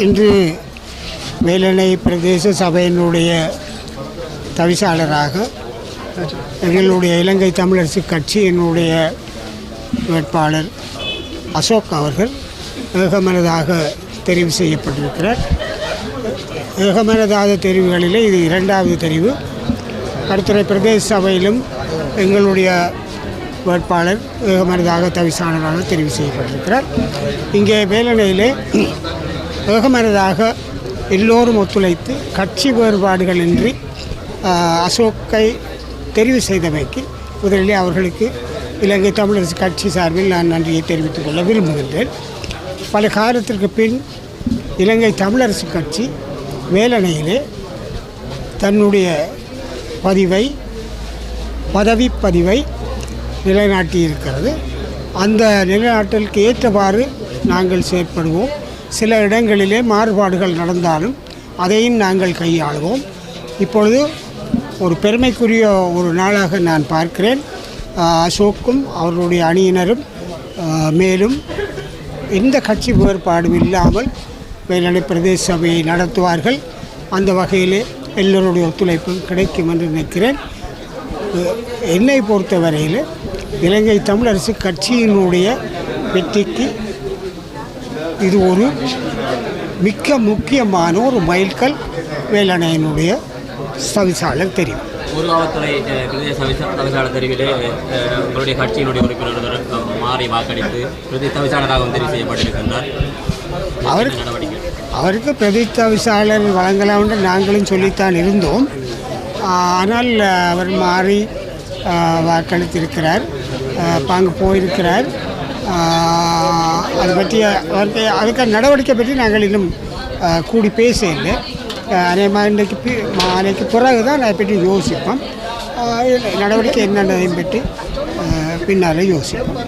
இன்று வேலணை பிரதேச சபையினுடைய தவிசாளராக எங்களுடைய இலங்கை தமிழரசு கட்சியினுடைய வேட்பாளர் அசோக் அவர்கள் ஏகமனதாக தெரிவு செய்யப்பட்டிருக்கிறார். ஏகமனதாக தெரிவுகளிலே இது இரண்டாவது தெரிவு. கருத்துறை பிரதேச சபையிலும் எங்களுடைய வேட்பாளர் ஏகமனதாக தவிசாளராக தெரிவு செய்யப்பட்டிருக்கிறார். இங்கே வேலணையிலே ஏகமனதாக எல்லோரும் ஒத்துழைத்து கட்சி வேறுபாடுகளின்றி அசோக்கை தெரிவு செய்தமைக்கு முதலிலே அவர்களுக்கு இலங்கை தமிழரசு கட்சி சார்பில் நான் நன்றியை தெரிவித்துக் கொள்ள விரும்புகின்றேன். பல காலத்திற்கு பின் இலங்கை தமிழரசு கட்சி வேலணையிலே தன்னுடைய பதவி பதிவை நிலைநாட்டியிருக்கிறது. அந்த நிலைநாட்டலுக்கு ஏற்றவாறு நாங்கள் செயற்படுவோம். சில இடங்களிலே மாறுபாடுகள் நடந்தாலும் அதையும் நாங்கள் கையாளுவோம். இப்பொழுது ஒரு பெருமைக்குரிய ஒரு நாளாக நான் பார்க்கிறேன். அசோக்கும் அவர்களுடைய அணியினரும் மேலும் எந்த கட்சி வேறுபாடும் இல்லாமல் வேலணை பிரதேச சபையை நடத்துவார்கள். அந்த வகையிலே எல்லோருடைய ஒத்துழைப்பும் கிடைக்கும் என்று நினைக்கிறேன். என்னை பொறுத்தவரையில் இலங்கை தமிழரசு கட்சியினுடைய வெற்றிக்கு இது ஒரு மிக முக்கியமான ஒரு மைல்கல் வேலணையினுடைய தவிசாளர் தெரியும். ஊர்காவல்துறை பிரதேச தவிசாளர் தெரிவிலே உங்களுடைய கட்சியினுடைய உறுப்பினர் மாறி வாக்களித்து பிரதி தவிசாளராகவும் தெரிவு செய்யப்பட்டிருக்கின்றார். அவருக்கு பிரதி தவிசாளர் வழங்கலாம் என்று நாங்களும் சொல்லித்தான் இருந்தோம். ஆனால் அவர் மாறி வாக்களித்திருக்கிறார், அங்கே போயிருக்கிறார். அதை பற்றி அதுக்கான நடவடிக்கை பற்றி நாங்கள் இன்னும் கூடி பேச இல்லை. அன்றைக்கு பிறகு தான் அதை பற்றி யோசிப்போம். நடவடிக்கை என்னென்னதையும் பற்றி பின்னால் யோசிப்போம்.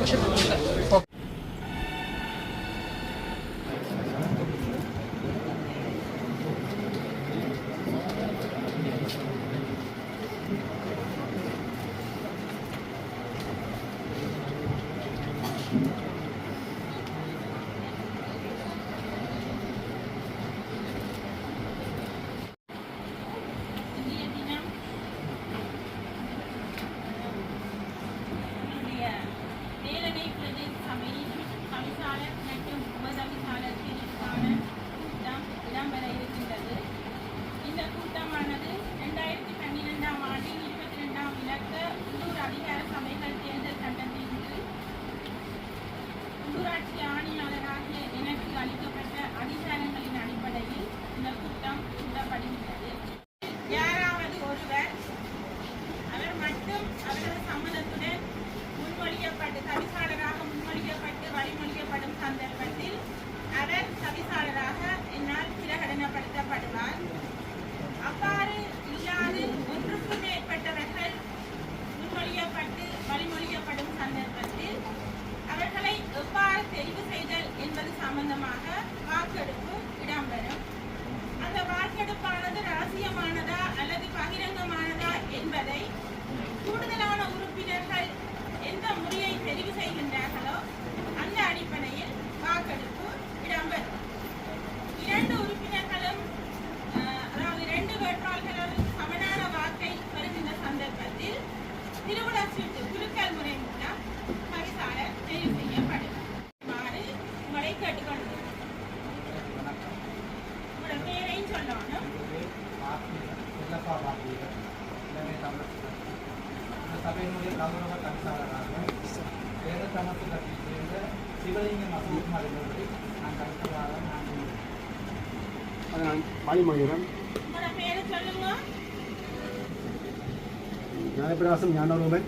ஞானப்பிரகாசம் ஞானரூபன்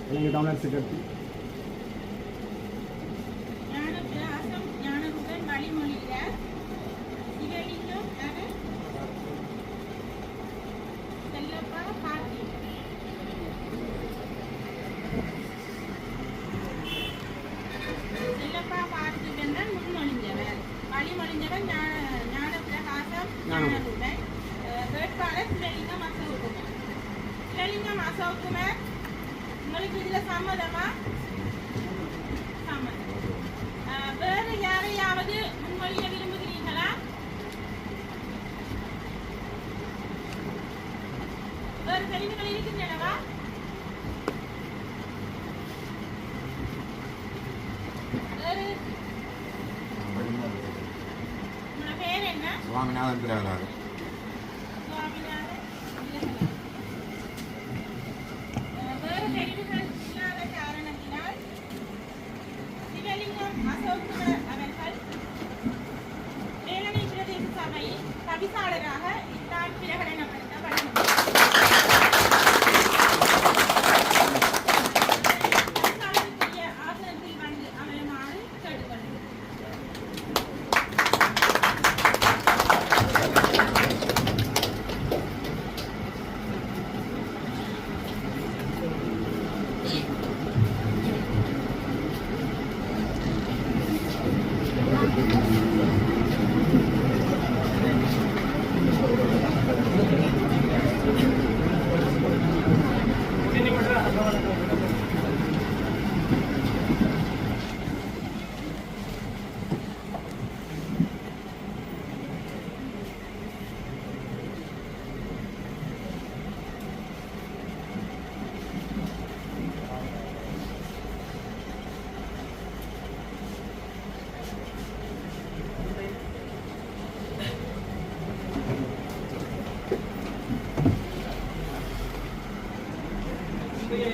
இலங்கை தமிழரசு கட்சி. உங்களுக்கு இதுல சம்மதமா? சம்மதம். வேறு யாரையாவது முன்மொழிய விரும்புகிறீங்களா? உங்களோட பேர் என்ன? சுவாமிநாதன் திராவிடார். சுவாமிநாதன். வேறு தெரிவுகள் இல்லாத காரணத்தினால் சிவலிங்கம் அசோக்குமார் அவர்கள் வேலனை பிரதேச சபையின் தவிசாளராக இந்நாள் பிரகடனப்படுத்தப்படுகிறது. தவிசாளருக்குரிய ஆசனத்தில் வந்து அமருமாறு கேட்டுக்கொள்கிறேன்.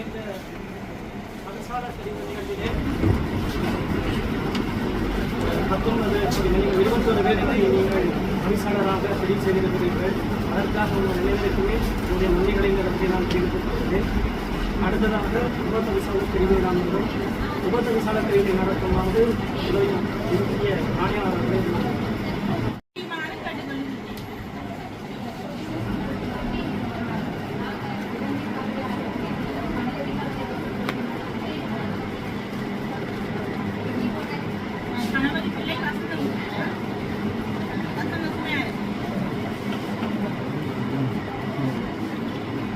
இந்த மதசார தெரிவு நிகழ்ச்சியிலே 21 பேரை நீங்கள் பரிசாளராக தெரிவு செய்திருக்கிறீர்கள். அதற்காக உங்கள் நினைவிற்குமே உங்களுடைய நன்றிகளை இந்த இடத்தை நான் தெரிவித்துக் கொள்கிறேன். அடுத்ததாக உபதவிசாளர் தெரிவை நாம் உபதவிசாளர் தெரிவை நடத்துமாறு இந்திய ஆணையாளர்களை அமருமாறு கேட்டுக்கொள்கிறேன். கணபதி பிள்ளை வசந்தகுமார்.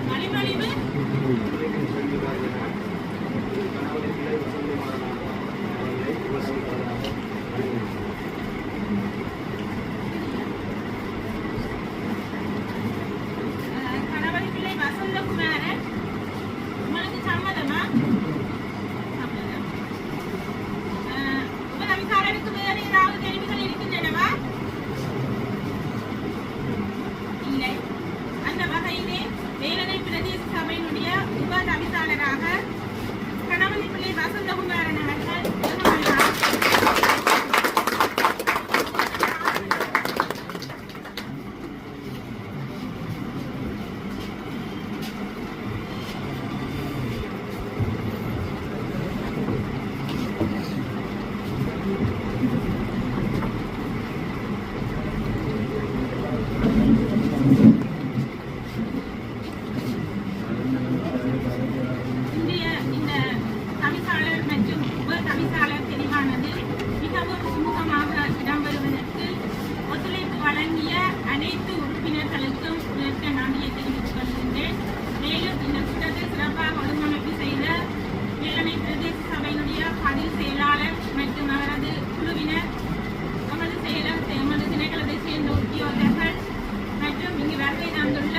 மலிமலிவு கணபதி பிள்ளை வசந்தகுமாரன். உங்களுக்கு சம்மதமா? சம்மதம். உபதவிசாளருக்கு வேறு ஏதாவது தெரிவுகள் இருக்கின்றனவா? இல்லை. அந்த வகையிலே வேலனை பிரதேச சபையினுடைய உபதவிசாளராக கணபதி பிள்ளை வசந்தகுமாரன் அவர்கள் நியமனமானார். இந்திய இந்த தவிசாளர் மற்றும் உப தவிசாளர் தெரிவானது மிகவும் சுமூகமாக இடம்பெறுவதற்கு ஒத்துழைப்பு வழங்கிய அனைத்து உறுப்பினர்களுக்கும் மிக்க நன்றியை தெரிவித்துக் கொள்கின்றேன். மேலும் இந்த கூட்டத்தில் சிறப்பாக ஒழுங்கமைப்பு செய்த வேலனை பிரதேச சபையினுடைய பதில் செயலாளர் மற்றும் அவரது குழுவினர், எமது செயலர், எமது திணைக்களத்தை சேர்ந்த உத்தியோகர்கள் மற்றும் இங்கு வருகை தந்துள்ள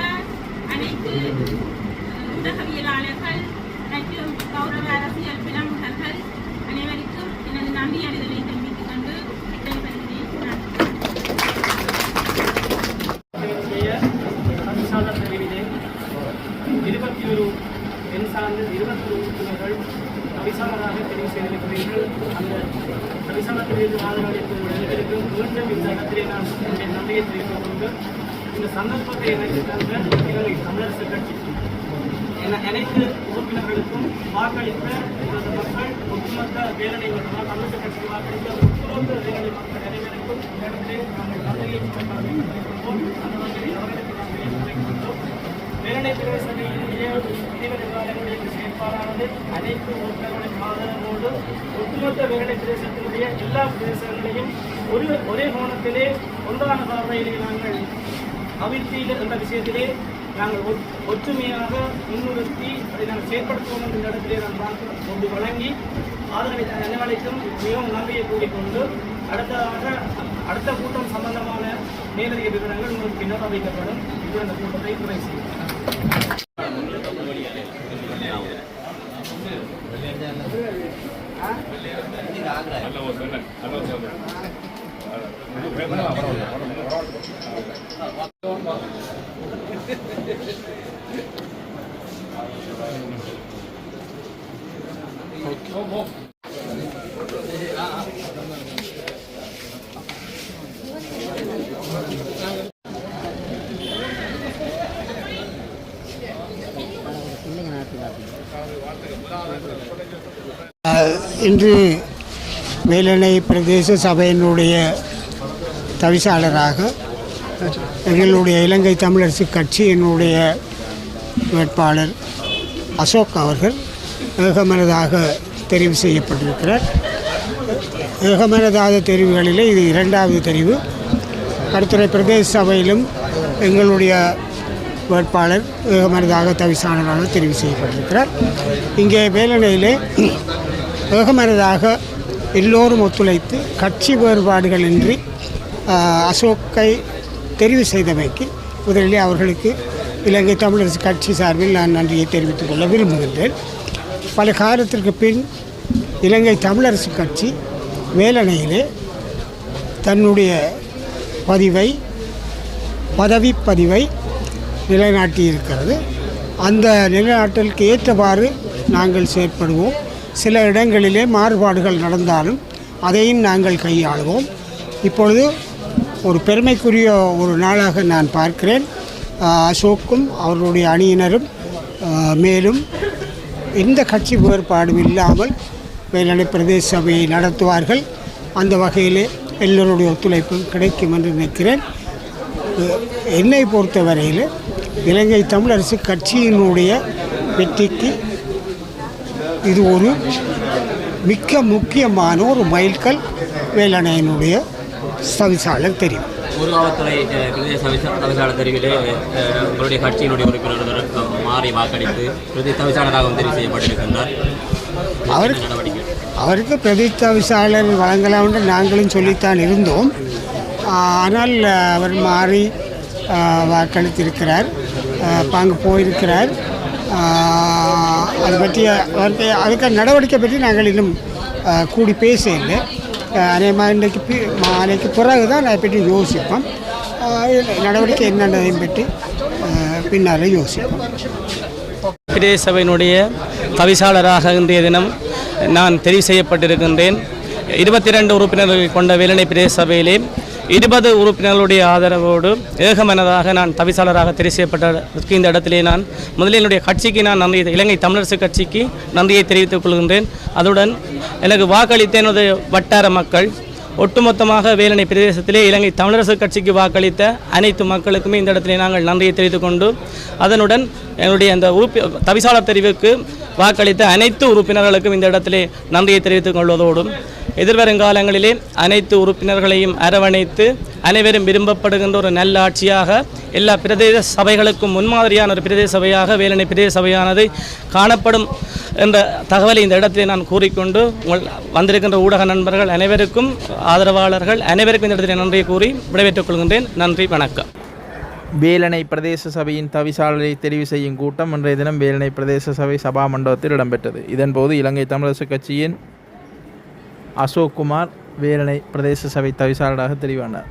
அனைத்து ஊடகவியலாளர்கள் மற்றும் கௌரவ அரசியல் பிரமுகர்கள் அனைவருக்கும் எனது நன்றி அறிதலை தெரிவித்துக் கொண்டு விடைபெறுகிறேன். தவிசாளர் தெரிவிலே 21 பெண் சார்ந்த 21 உறுப்பினர்கள் தவிசாளராக தெரிவு செய்திருக்கிறீர்கள். அந்த தவிசாளர் தெரிவித்து ஆதரவளிக்கும் அனைவருக்கும் மீண்டும் இந்த இடத்திலே நான் என்னுடைய நன்றியை தெரிவித்துக் கொண்டு இந்த சந்தர்ப்பத்தை எனக்கு தந்த இலங்கை தமிழரசு கட்சி அனைத்து உறுப்பினர்களுக்கும் வாக்களித்த எனது மக்கள் ஒட்டுமொத்த வேலனை மற்றும் தமிழக கட்சி வாக்களித்த ஒட்டுமொத்த வேலனை மக்கள் அனைவருக்கும் இடத்திலே நாங்கள் நன்றியை தெரிவித்துள்ளோம். அந்த வகையில் அவர்களுக்கு நாங்கள் தெரிவித்துள்ளோம். வேலனை பிரதேசங்களின் இடைவெளிகளுடைய செயற்பாடானது அனைத்து உறுப்பினர்களின் ஆதரவோடு ஒட்டுமொத்த வேலனை பிரதேசத்தினுடைய எல்லா பிரதேசங்களையும் ஒரே கோணத்திலே ஒன்றான பார்வையிலே நாங்கள் அபிவிருத்தியில் என்ற விஷயத்திலே நாங்கள் ஒற்றுமையாக முன்னிறுத்தி அதை நாங்கள் செயற்படுத்துவோம் என்ற இடத்திலே நான் கொண்டு வழங்கி ஆதரவை அனைவருக்கும் மிகவும் நன்றியை கூறிக்கொண்டு அடுத்த கூட்டம் சம்பந்தமான மேலதிக விவரங்கள் உங்களுக்கு பின்னர் அறிவிக்கப்படும். இது அந்த கூட்டத்தை துறை செய்யும். இன்று வேலணை பிரதேச சபையினுடைய தவிசாளராக எங்களுடைய இலங்கை தமிழரசு கட்சியினுடைய வேட்பாளர் அசோக் அவர்கள் ஏகமனதாக தெரிவு செய்யப்பட்டிருக்கிறார். ஏகமனதாக தெரிவுகளிலே இது இரண்டாவது தெரிவு. கடுத்துறை பிரதேச சபையிலும் எங்களுடைய வேட்பாளர் ஏகமனதாக தவிசாளராக தெரிவு செய்யப்பட்டிருக்கிறார். இங்கே வேலணையிலே ஏகமனதாக எல்லோரும் ஒத்துழைத்து கட்சி வேறுபாடுகளின்றி அசோக்கை தெரிவு செய்தமைக்கு முதலிலே அவர்களுக்கு இலங்கை தமிழரசு கட்சி சார்பில் நான் நன்றியை தெரிவித்துக் கொள்ள விரும்புகின்றேன். பல காலத்திற்கு பின் இலங்கை தமிழரசு கட்சி வேலணையிலே தன்னுடைய பதவி பதிவை நிலைநாட்டியிருக்கிறது. அந்த நிலைநாட்டலுக்கு ஏற்றவாறு நாங்கள் செயற்படுவோம். சில இடங்களிலே மாறுபாடுகள் நடந்தாலும் அதையும் நாங்கள் கையாளுவோம். இப்பொழுது ஒரு பெருமைக்குரிய ஒரு நாளாக நான் பார்க்கிறேன். அசோக்கும் அவர்களுடைய அணியினரும் மேலும் எந்த கட்சி வேறுபாடும் இல்லாமல் வேலணை பிரதேச சபையை நடத்துவார்கள். அந்த வகையிலே எல்லோருடைய ஒத்துழைப்பும் கிடைக்கும் என்று நினைக்கிறேன். என்னை பொறுத்தவரையில் இலங்கை தமிழரசு கட்சியினுடைய வெற்றிக்கு இது ஒரு மிக முக்கியமான ஒரு மைல்கல் வேலணையினுடைய தவிசாளர் தெரியும். ஊர்காவல்துறை பிரதேச தவிசாளர் தெரிவிலே உங்களுடைய கட்சியினுடைய உறுப்பினர் மாறி வாக்களித்து பிரதி தவிசாளராகவும் தெரிவு செய்யப்பட்டிருக்கின்றார். அவருக்கு பிரதி தவிசாளர் வழங்கலாம் என்று நாங்களும் சொல்லித்தான் இருந்தோம். ஆனால் அவர் மாறி வாக்களித்திருக்கிறார், அங்கு போயிருக்கிறார். அது பற்றி அதுக்கான நடவடிக்கை பற்றி நாங்கள் இன்னும் கூடி பேச இல்லை. அன்றைக்கு பிறகு தான் அதை பற்றி யோசிப்போம். நடவடிக்கை என்னன்றதை பற்றி பின்னால் யோசிப்போம். பிரதேச சபையினுடைய தவிசாளராக இன்றைய தினம் நான் தெரிவு செய்யப்பட்டிருக்கின்றேன். 22 உறுப்பினர்கள் கொண்ட வேலணை பிரதேச சபையிலே 20 உறுப்பினர்களுடைய ஆதரவோடு ஏகமனதாக நான் தவிசாளராக தெரிவு செய்யப்பட்ட இந்த இடத்திலே நான் முதலில் என்னுடைய கட்சிக்கு நான் நன்றி, இலங்கை தமிழரசு கட்சிக்கு நன்றியை தெரிவித்துக் கொள்கின்றேன். அதுடன் எனக்கு வாக்களித்த எனது வட்டார மக்கள் ஒட்டுமொத்தமாக வேலணை பிரதேசத்திலே இலங்கை தமிழரசு கட்சிக்கு வாக்களித்த அனைத்து மக்களுக்குமே இந்த இடத்திலே நாங்கள் நன்றியை தெரிவித்துக் கொண்டு அதனுடன் என்னுடைய அந்த தவிசாளர் தெரிவுக்கு வாக்களித்த அனைத்து உறுப்பினர்களுக்கும் இந்த இடத்திலே நன்றியை தெரிவித்துக் கொள்வதோடும் எதிர்வருங்காலங்களிலே அனைத்து உறுப்பினர்களையும் அரவணைத்து அனைவரும் விரும்பப்படுகின்ற ஒரு நல்ல ஆட்சியாக எல்லா பிரதேச சபைகளுக்கும் முன்மாதிரியான ஒரு பிரதேச சபையாக வேலணை பிரதேச சபையானது காணப்படும் என்ற தகவலை இந்த இடத்திலே நான் கூறிக்கொண்டு வந்திருக்கின்ற ஊடக நண்பர்கள் அனைவருக்கும் ஆதரவாளர்கள் அனைவருக்கும் இந்த இடத்திலே நன்றியை கூறி விடைபெற்றுக் கொள்கின்றேன். நன்றி, வணக்கம். வேலணை பிரதேச சபையின் தவிசாளரை தெரிவு செய்யும் கூட்டம் இன்றைய தினம் வேலணை பிரதேச சபை சபா மண்டபத்தில் இடம்பெற்றது. இதன்போது இலங்கை தமிழரசு கட்சியின் அசோக் குமார் வேலணை பிரதேச சபை தவிசாளராக தெரிவானார்.